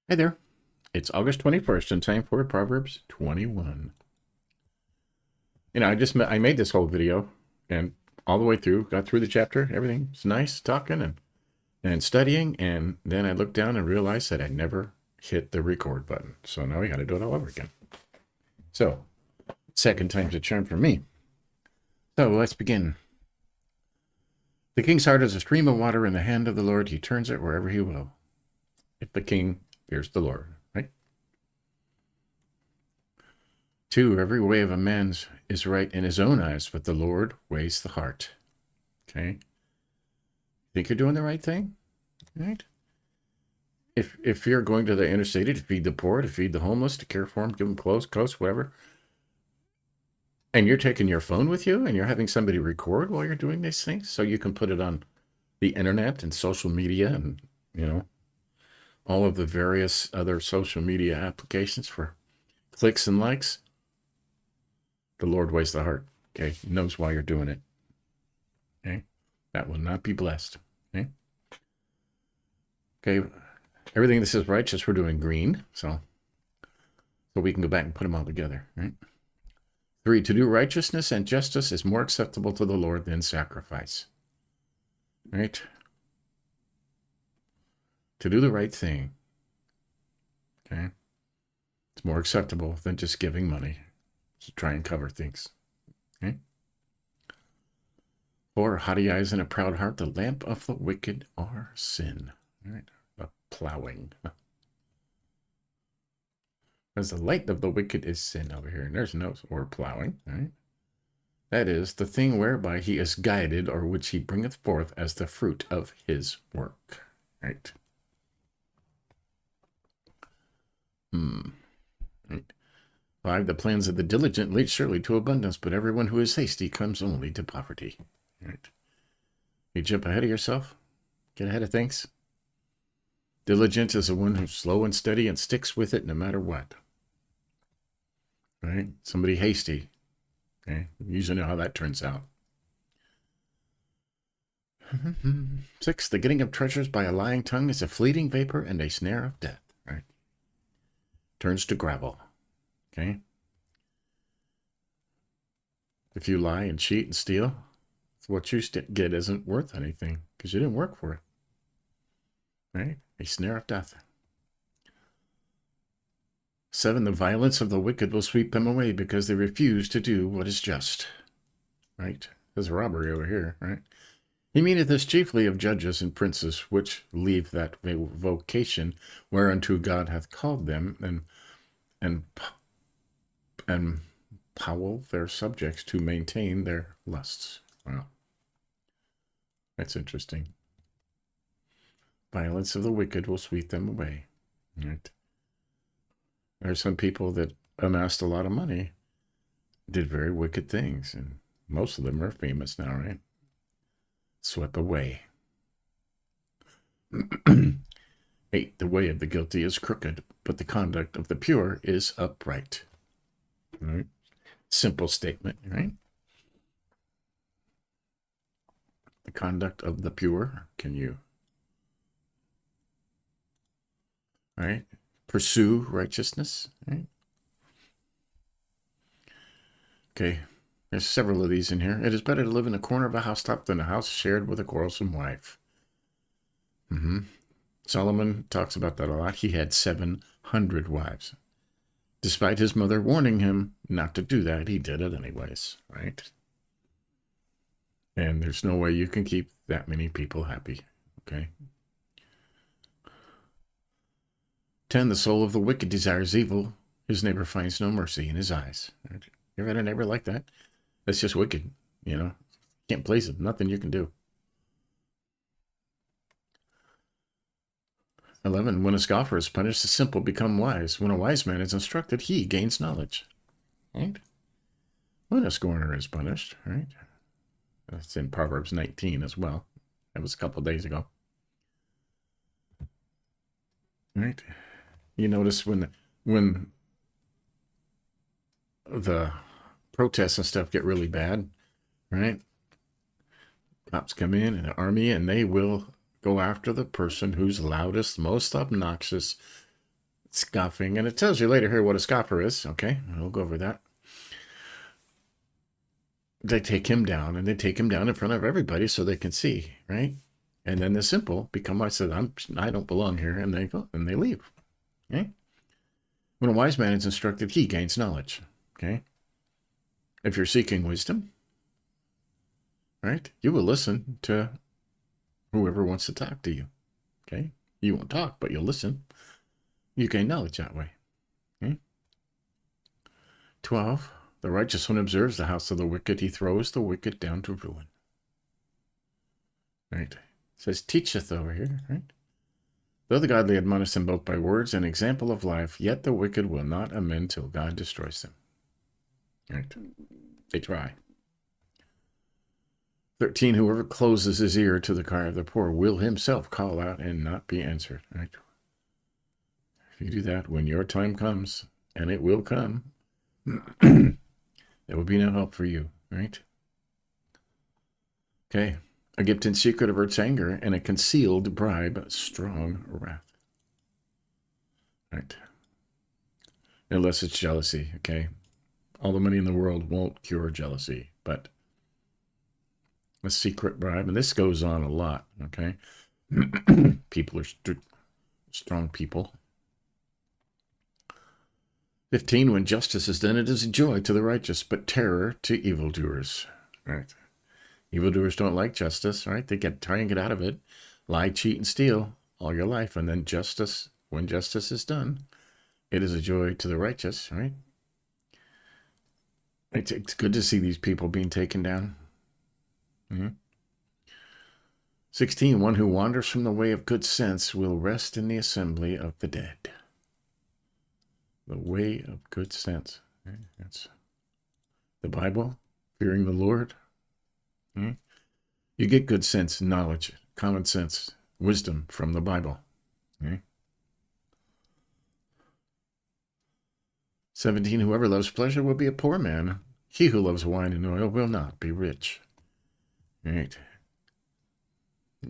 Hey there. It's August 21st and time for Proverbs 21. I made this whole video and all the way through, got through the chapter. Everything's nice, talking and studying. And then I looked down and realized that I never hit the record button. So now we got to do it all over again. So, second time's a charm for me. So let's begin. The king's heart is a stream of water in the hand of the Lord. He turns it wherever he will. If the king fears the Lord, right? 2, every way of a man's is right in his own eyes, but the Lord weighs the heart. Okay? Think you're doing the right thing? Right? If you're going to the inner city to feed the poor, to feed the homeless, to care for them, give them clothes, coats, whatever, and you're taking your phone with you and you're having somebody record while you're doing these things so you can put it on the internet and social media and, all of the various other social media applications for clicks and likes, the Lord weighs the heart. Okay? He knows why you're doing it. Okay? That will not be blessed. Okay? Okay. Everything that says righteous, we're doing green. So we can go back and put them all together. Right? 3, to do righteousness and justice is more acceptable to the Lord than sacrifice. Right? To do the right thing. Okay? It's more acceptable than just giving money to try and cover things. Okay? 4, haughty eyes and a proud heart, the lamp of the wicked are sin. All right? The plowing. As the light of the wicked is sin over here. And there's no or plowing. All right? That is the thing whereby he is guided, or which he bringeth forth as the fruit of his work. Right? Right. 5, the plans of the diligent lead surely to abundance, but everyone who is hasty comes only to poverty. Right? You jump ahead of yourself, get ahead of things. Diligent is the one who's slow and steady and sticks with it no matter what. Right? Somebody hasty. Okay? You usually know how that turns out. 6, the getting of treasures by a lying tongue is a fleeting vapor and a snare of death. Right? Turns to gravel. Okay? If you lie and cheat and steal, what you get isn't worth anything because you didn't work for it. Right? A snare of death. 7, the violence of the wicked will sweep them away because they refuse to do what is just. Right? There's a robbery over here, right? He meaneth this chiefly of judges and princes, which leave that vocation whereunto God hath called them, and powell their subjects to maintain their lusts. Wow. That's interesting. Violence of the wicked will sweep them away. Right? There are some people that amassed a lot of money, did very wicked things, and most of them are famous now, right? Swept away. 8, the way of the guilty is crooked, but the conduct of the pure is upright. Right? Simple statement, right? The conduct of the pure, can you, right? Pursue righteousness, right? Okay, there's several of these in here. It is better to live in the corner of a housetop than a house shared with a quarrelsome wife. Solomon talks about that a lot. He had 700 wives. Despite his mother warning him not to do that, he did it anyways, right? And there's no way you can keep that many people happy, okay? 10, the soul of the wicked desires evil. His neighbor finds no mercy in his eyes. Right? You ever had a neighbor like that? That's just wicked, Can't please him. Nothing you can do. 11, when a scoffer is punished, the simple become wise. When a wise man is instructed, he gains knowledge. Right? When a scorner is punished, right? That's in Proverbs 19 as well. That was a couple of days ago. Right? You notice when the protests and stuff get really bad, right? Cops come in and the army, and they will go after the person who's loudest, most obnoxious, Scoffing. And it tells you later here what a scoffer is. Okay, we'll go over that. They take him down, and they take him down in front of everybody so they can see, right? And then the simple become, I said, I don't belong here, and they go and they leave. Okay. When a wise man is instructed, he gains knowledge. Okay. If you're seeking wisdom, right, you will listen to whoever wants to talk to you. Okay. You won't talk, but you'll listen. You gain knowledge that way. Okay. 12. The righteous one observes the house of the wicked. He throws the wicked down to ruin. Right. It says, teacheth over here, right? Though the godly admonish them both by words and example of life, yet the wicked will not amend till God destroys them. Right. They try. 13. Whoever closes his ear to the cry of the poor will himself call out and not be answered. Right. If you do that, when your time comes, and it will come, there will be no help for you, right? Okay. A gift in secret averts anger, and a concealed bribe, strong wrath. Right. Unless it's jealousy, okay? All the money in the world won't cure jealousy, but a secret bribe, and this goes on a lot, okay? People are strong people. 15, when justice is done, it is a joy to the righteous, but terror to evildoers. Right. Evildoers don't like justice, right? They try and get out of it. Lie, cheat, and steal all your life. And then justice, when justice is done, it is a joy to the righteous, right? It's good to see these people being taken down. 16, one who wanders from the way of good sense will rest in the assembly of the dead. The way of good sense. Okay? That's the Bible, fearing the Lord. Okay? You get good sense, knowledge, common sense, wisdom from the Bible. Okay? 17, whoever loves pleasure will be a poor man. He who loves wine and oil will not be rich. Right.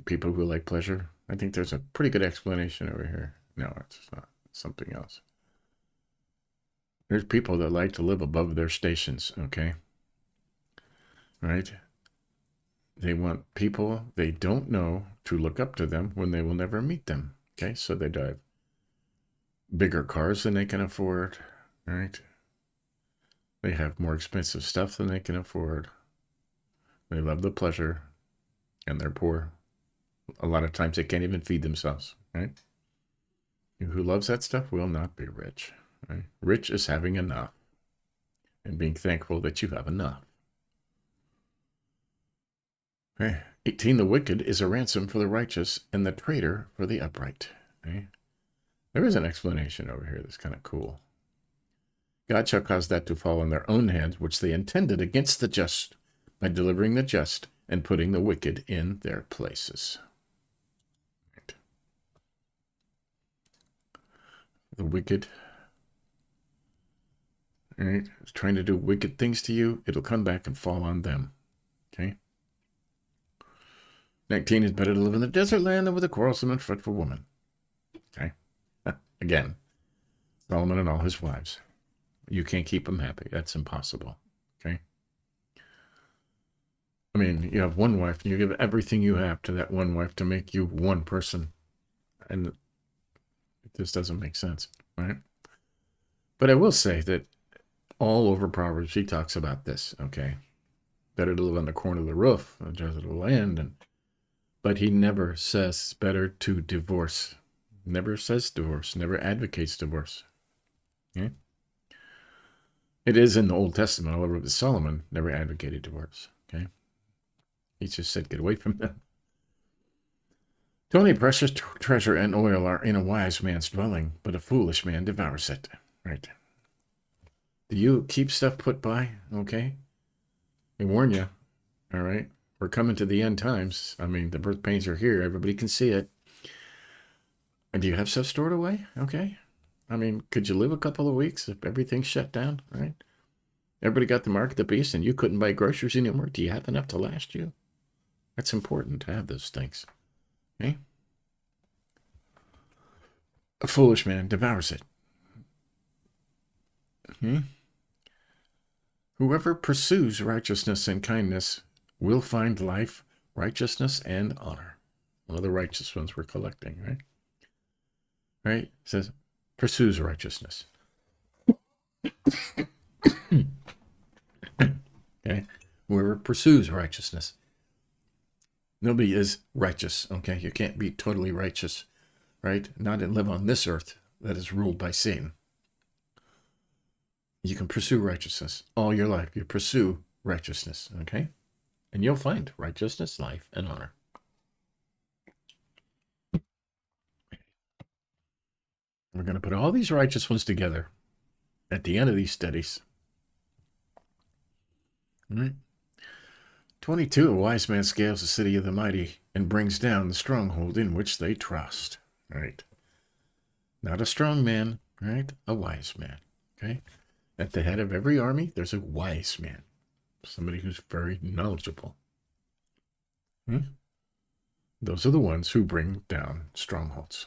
People who like pleasure. I think there's a pretty good explanation over here. No, it's not. It's something else. There's people that like to live above their stations, okay? Right? They want people they don't know to look up to them when they will never meet them, okay? So they drive bigger cars than they can afford, right? They have more expensive stuff than they can afford. They love the pleasure, and they're poor. A lot of times they can't even feed themselves, right? Who loves that stuff will not be rich. Right? Rich is having enough and being thankful that you have enough. Okay. 18, the wicked is a ransom for the righteous and the traitor for the upright. Okay. There is an explanation over here that's kind of cool. God shall cause that to fall on their own heads, which they intended against the just, by delivering the just and putting the wicked in their places. Right. The wicked, right, is trying to do wicked things to you. It'll come back and fall on them. Okay. 19 is better to live in the desert land than with a quarrelsome and fretful woman. Okay. Again, Solomon and all his wives. You can't keep them happy. That's impossible. Okay. I mean, you have one wife, and you give everything you have to that one wife to make you one person. And this doesn't make sense, right? But I will say that all over Proverbs, he talks about this, okay? Better to live on the corner of the roof than just the land. But he never says it's better to divorce. Never says divorce. Never advocates divorce. Okay? It is in the Old Testament, all over, but Solomon never advocated divorce. Okay? He just said, get away from them. 20, precious treasure and oil are in a wise man's dwelling, but a foolish man devours it. Right. Do you keep stuff put by? Okay? I warn you. All right? We're coming to the end times. I mean, the birth pains are here. Everybody can see it. And do you have stuff stored away? Okay. I mean, could you live a couple of weeks if everything's shut down, right? Everybody got the mark of the beast and you couldn't buy groceries anymore. Do you have enough to last you? That's important to have those things. Okay? A foolish man devours it. Okay? Whoever pursues righteousness and kindness will find life, righteousness, and honor. One of the righteous ones we're collecting, right? Right? It says, pursues righteousness. Okay? Whoever pursues righteousness. Nobody is righteous, okay? You can't be totally righteous, right? Not and live on this earth that is ruled by Satan. You can pursue righteousness all your life. You pursue righteousness, okay? And you'll find righteousness, life, and honor. We're going to put all these righteous ones together at the end of these studies. All right. 22, a wise man scales the city of the mighty and brings down the stronghold in which they trust. Right? Not a strong man, right? A wise man. Okay? At the head of every army, there's a wise man. Somebody who's very knowledgeable. Those are the ones who bring down strongholds.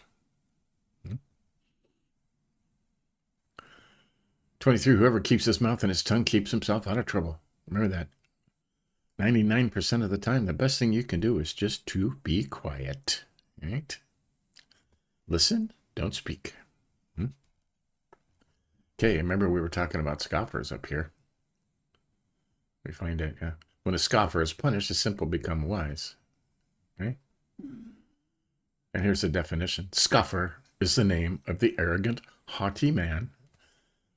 23, whoever keeps his mouth and his tongue keeps himself out of trouble. Remember that. 99% of the time, the best thing you can do is just to be quiet. Right? Listen, don't speak. Okay, remember we were talking about scoffers up here. We find it, yeah. When a scoffer is punished, the simple become wise. Okay? And here's the definition. Scoffer is the name of the arrogant, haughty man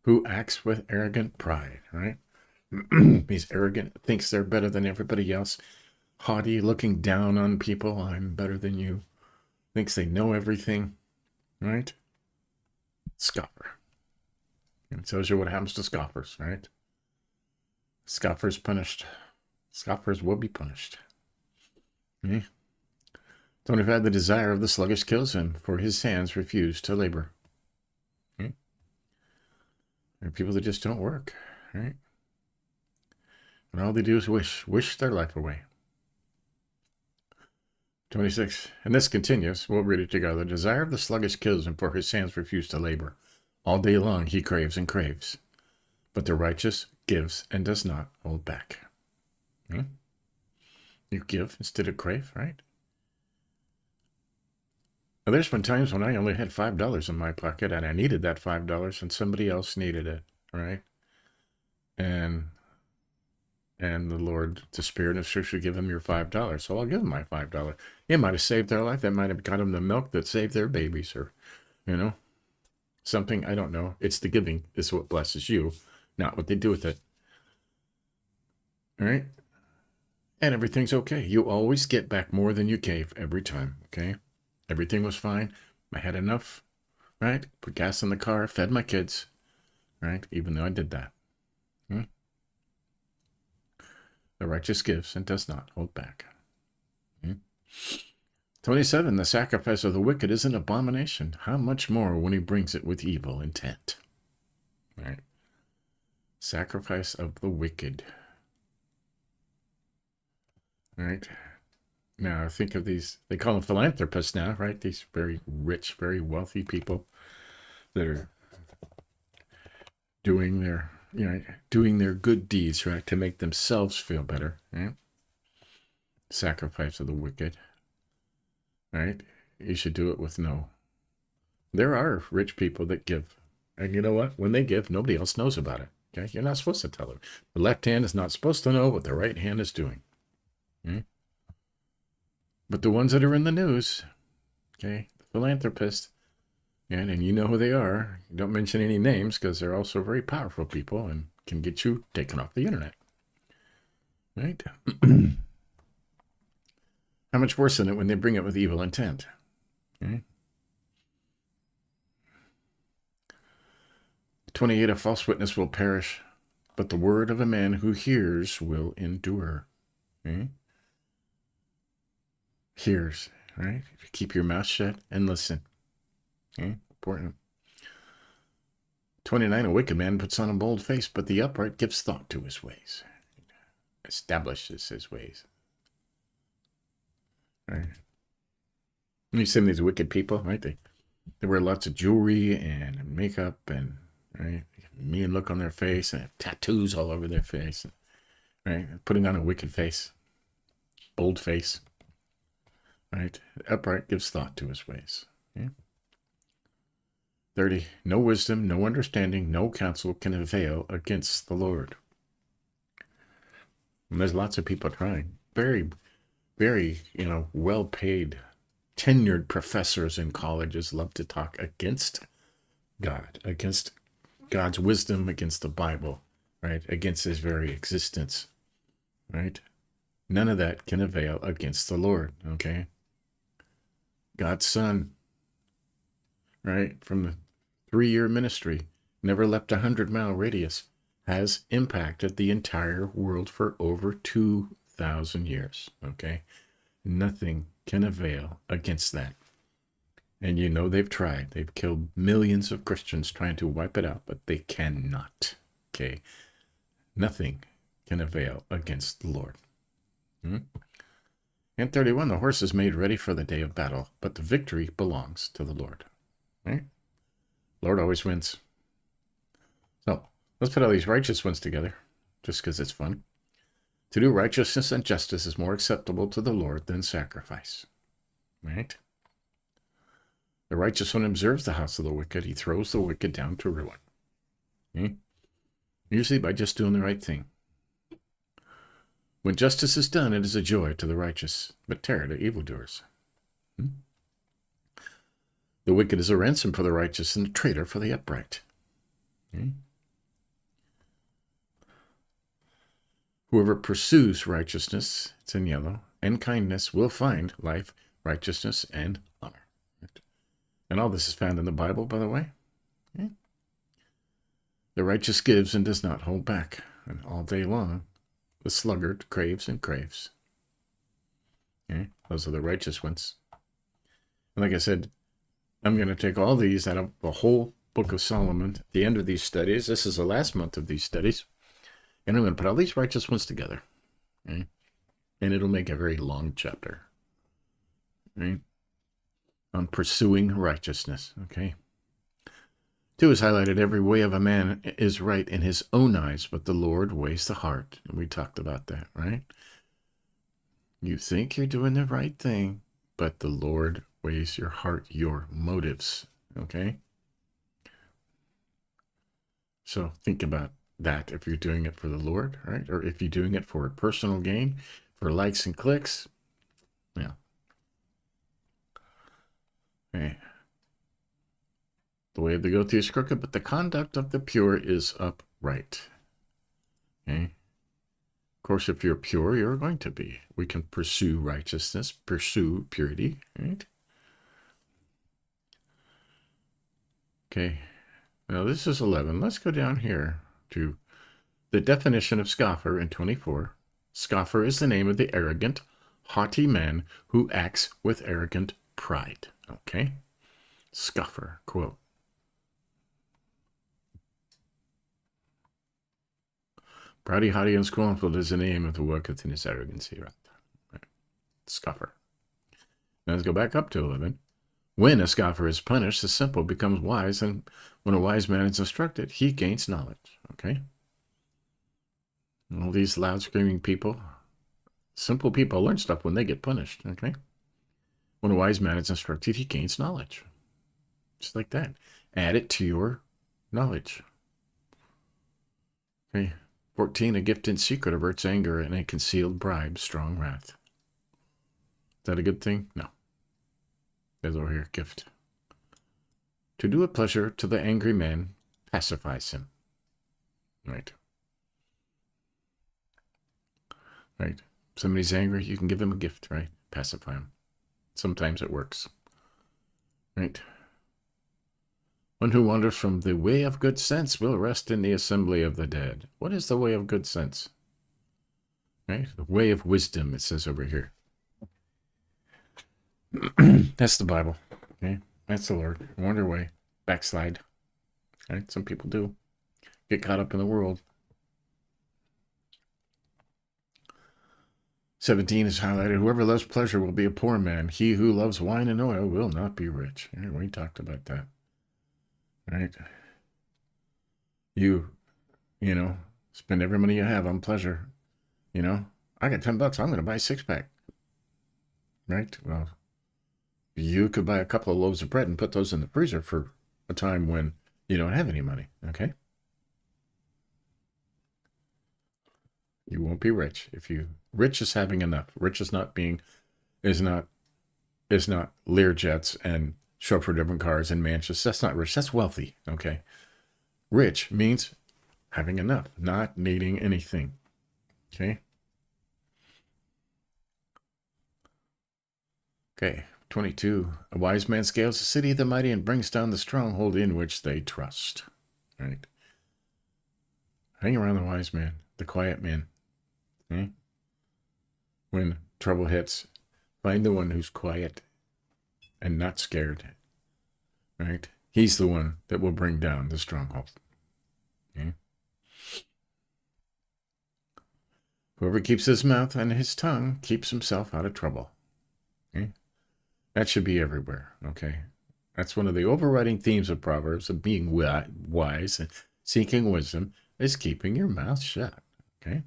who acts with arrogant pride, right? He's arrogant, thinks they're better than everybody else. Haughty, looking down on people. I'm better than you. Thinks they know everything, right? Scoffer. And it tells you what happens to scoffers, right? Scoffers punished. Scoffers will be punished. Okay? 25, the desire of the sluggish kills him, for his hands refuse to labor. Okay? There are people that just don't work, right? And all they do is wish their life away. 26, and this continues. We'll read it together. The desire of the sluggish kills him, for his hands refuse to labor. All day long he craves and craves. But the righteous gives and does not hold back. Okay? You give instead of crave, right? Now, there's been times when I only had $5 in my pocket and I needed that $5 and somebody else needed it, right? And the Lord, the Spirit of Scripture, give them your $5. So I'll give them my $5. It might have saved their life. That might have got them the milk that saved their babies, or, something. I don't know. It's the giving is what blesses you, not what they do with it. All right? And everything's okay. You always get back more than you gave every time, okay? Everything was fine. I had enough, right? Put gas in the car, fed my kids, right? Even though I did that. The righteous gives and does not hold back. 27, the sacrifice of the wicked is an abomination. How much more when he brings it with evil intent? All right. Sacrifice of the wicked. All right. Now, think of these, they call them philanthropists now, right? These very rich, very wealthy people that are doing their good deeds, right, to make themselves feel better, right? Sacrifice of the wicked, right? You should do it with no. There are rich people that give, and you know what? When they give, nobody else knows about it, okay? You're not supposed to tell them. The left hand is not supposed to know what the right hand is doing, okay? But the ones that are in the news, okay, the philanthropists, and you know who they are. You don't mention any names because they're also very powerful people and can get you taken off the internet. Right? How much worse than it when they bring it with evil intent? Okay? 28, a false witness will perish, but the word of a man who hears will endure. Okay? Hears, right? Keep your mouth shut and listen. Okay? Important. 29, a wicked man puts on a bold face, but the upright gives thought to his ways. Establishes his ways. Right? You see these wicked people, right? They wear lots of jewelry and makeup and, right, mean look on their face and have tattoos all over their face, right? Putting on a wicked face, bold face, right? The upright gives thought to his ways. Okay? 30, no wisdom, no understanding, no counsel can avail against the Lord. And there's lots of people trying. Very, very, well-paid, tenured professors in colleges love to talk against God, against God's wisdom, against the Bible, right? Against his very existence, right? None of that can avail against the Lord, okay? God's Son, right, from the 3-year ministry, never left a 100-mile radius, has impacted the entire world for over 2,000 years, okay? Nothing can avail against that. And they've tried. They've killed millions of Christians trying to wipe it out, but they cannot, okay? Nothing can avail against the Lord. And 31, the horse is made ready for the day of battle, but the victory belongs to the Lord. Right? Lord always wins. So let's put all these righteous ones together, just because it's fun. To do righteousness and justice is more acceptable to the Lord than sacrifice. Right? The righteous one observes the house of the wicked. He throws the wicked down to ruin. Okay? Usually by just doing the right thing. When justice is done, it is a joy to the righteous, but terror to evildoers. The wicked is a ransom for the righteous and a traitor for the upright. Okay? Whoever pursues righteousness, it's in yellow, and kindness will find life, righteousness, and honor. And all this is found in the Bible, by the way. Okay? The righteous gives and does not hold back, and all day long the sluggard craves and craves. Okay? Those are the righteous ones. And like I said, I'm going to take all these out of the whole book of Solomon at the end of these studies. This is the last month of these studies. And I'm going to put all these righteous ones together. Okay? And it'll make a very long chapter. Right? On pursuing righteousness. Okay? 2 is highlighted. Every way of a man is right in his own eyes, but the Lord weighs the heart. And we talked about that, right? You think you're doing the right thing, but the Lord weighs your heart, your motives. Okay? So think about that if you're doing it for the Lord, right? Or if you're doing it for personal gain, for likes and clicks. Yeah. Okay. The way of the guilty is crooked, but the conduct of the pure is upright. Okay? Of course, if you're pure, you're going to be. We can pursue righteousness, pursue purity, right? Okay. Now, this is 11. Let's go down here to the definition of scoffer in 24. Scoffer is the name of the arrogant, haughty man who acts with arrogant pride. Okay? Scoffer, quote. Proudy, haughty, and scornful is the name of the worketh in his arrogancy. Right? Scoffer. Now let's go back up to 11. When a scoffer is punished, the simple becomes wise, and when a wise man is instructed, he gains knowledge. Okay? All these loud screaming people, simple people learn stuff when they get punished. Okay? When a wise man is instructed, he gains knowledge. Just like that. Add it to your knowledge. Okay? 14, a gift in secret averts anger, and a concealed bribe, strong wrath. Is that a good thing? No. There's over here, gift. To do a pleasure to the angry man pacifies him. Right. Right. Somebody's angry, you can give him a gift, right? Pacify him. Sometimes it works. Right. One who wanders from the way of good sense will rest in the assembly of the dead. What is the way of good sense? Right? The way of wisdom, it says over here. That's the Bible. Okay? That's the Lord. Wander away. Backslide. Right? Some people do. Get caught up in the world. 17 is highlighted. Whoever loves pleasure will be a poor man. He who loves wine and oil will not be rich. Right? We talked about that. Right? You, spend every money you have on pleasure. I got $10. I'm going to buy a 6-pack. Right? Well, you could buy a couple of loaves of bread and put those in the freezer for a time when you don't have any money. Okay? You won't be rich. Rich is having enough. Rich is not is not Learjets and chauffeur driven cars and mansions. That's not rich. That's wealthy. Okay? Rich means having enough, not needing anything. Okay? Okay. 22. A wise man scales the city of the mighty and brings down the stronghold in which they trust. Right? Hang around the wise man, the quiet man. Okay? When trouble hits, find the one who's quiet and not scared. Right? He's the one that will bring down the stronghold. Okay? Whoever keeps his mouth and his tongue keeps himself out of trouble. Okay? That should be everywhere. Okay? That's one of the overriding themes of Proverbs, of being wise and seeking wisdom, is keeping your mouth shut. Okay?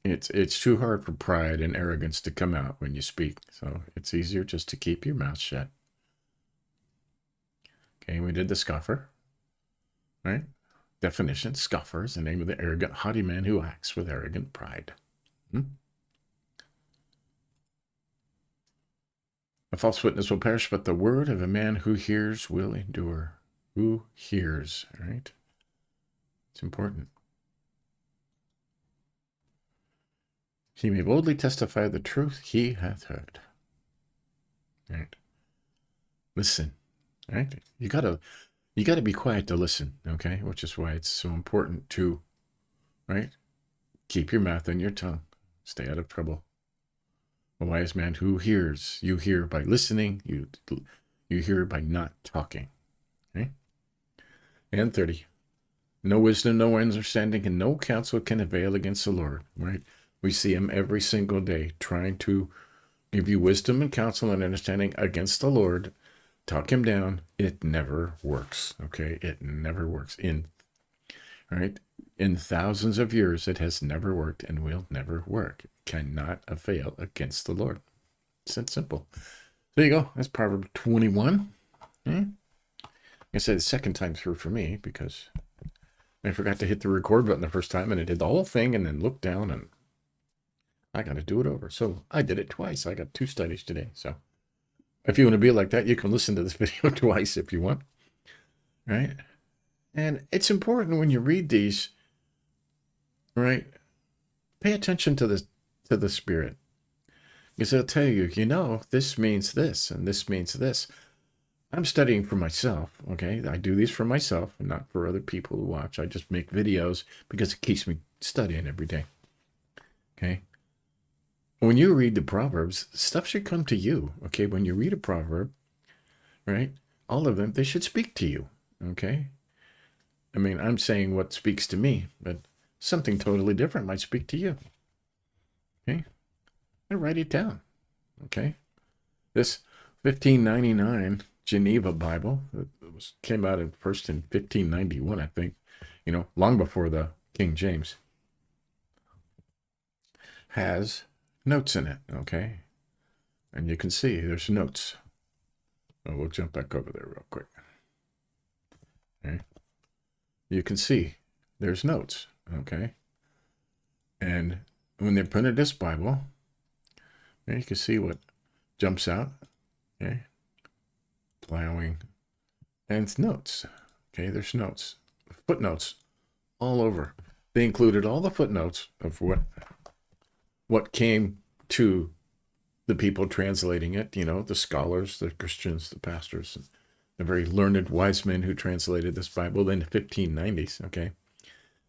It's too hard for pride and arrogance to come out when you speak. So it's easier just to keep your mouth shut. Okay, we did the scoffer. Right? Definition: scoffer is the name of the arrogant, haughty man who acts with arrogant pride. A false witness will perish, but the word of a man who hears will endure. Who hears, right? It's important. He may boldly testify the truth he hath heard. Right? Listen. Right? You gotta be quiet to listen, okay? Which is why it's so important to, right? Keep your mouth and your tongue. Stay out of trouble. A wise man who hears, you hear by listening, you hear by not talking. Okay? And 30. No wisdom, no understanding, and no counsel can avail against the Lord. Right? We see him every single day trying to give you wisdom and counsel and understanding against the Lord. Talk him down. It never works. Okay? It never works. In thousands of years, it has never worked and will never work. It cannot avail against the Lord. It's that simple. There you go. That's Proverbs 21. Okay? I said the second time through for me because I forgot to hit the record button the first time and it did the whole thing and then looked down and I got to do it over. So I did it twice. I got 2 studies today. So if you want to be like that, you can listen to this video twice if you want. Right? And it's important when you read these, right? Pay attention to the Spirit. Because it'll tell you, this means this and this means this. I'm studying for myself, okay? I do these for myself and not for other people to watch. I just make videos because it keeps me studying every day, okay? When you read the Proverbs, stuff should come to you, okay? When you read a proverb, right, all of them, they should speak to you, okay? I mean, I'm saying what speaks to me, but something totally different might speak to you, okay? And write it down, okay? This 1599 Geneva Bible that came out first in 1591, I think, long before the King James, has notes in it, okay? And you can see there's notes. Oh, we'll jump back over there real quick. Okay. You can see there's notes, okay? And when they printed this Bible, you can see what jumps out, okay? Plowing, and it's notes, okay? There's notes, footnotes all over. They included all the footnotes of what came to the people translating it, the scholars, the Christians, the pastors, and the very learned wise men who translated this Bible in the 1590s, okay?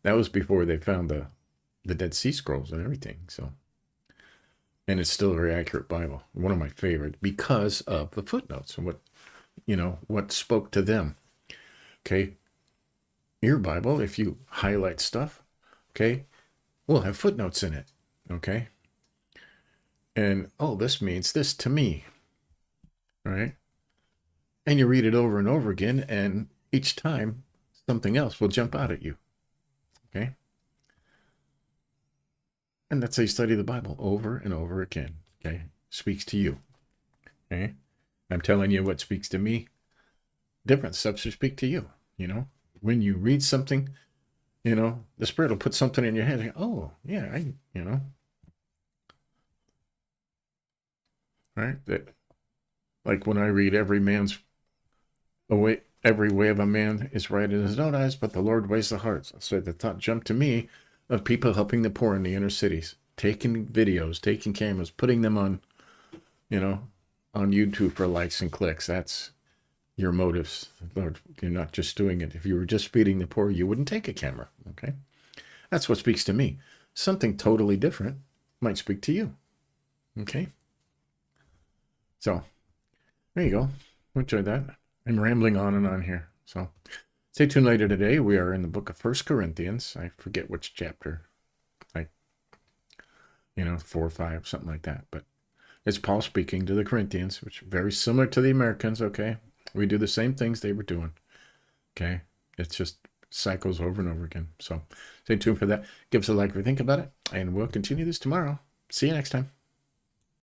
That was before they found the Dead Sea Scrolls and everything, so. And it's still a very accurate Bible, one of my favorite, because of the footnotes and what spoke to them, okay? Your Bible, if you highlight stuff, okay, will have footnotes in it, okay? And, this means this to me, right? And you read it over and over again, and each time something else will jump out at you. Okay? And that's how you study the Bible over and over again. Okay? Speaks to you. Okay? I'm telling you what speaks to me. Different stuff should speak to you. You know, when you read something, you know, the Spirit will put something in your head. Like, oh, yeah, you know, right? That, like when I read every way of a man is right in his own eyes, but the Lord weighs the hearts. So the thought jumped to me of people helping the poor in the inner cities, taking videos, taking cameras, putting them on, you know, on YouTube for likes and clicks. That's your motives. Lord, you're not just doing it. If you were just feeding the poor, you wouldn't take a camera. Okay? That's what speaks to me. Something totally different might speak to you. Okay? So, there you go. Enjoy that. I'm rambling on and on here. So, stay tuned later today. We are in the book of 1 Corinthians. I forget which chapter. 4 or 5, something like that. But it's Paul speaking to the Corinthians, which is very similar to the Americans, okay? We do the same things they were doing, okay? It's just cycles over and over again. So stay tuned for that. Give us a like if you think about it, and we'll continue this tomorrow. See you next time.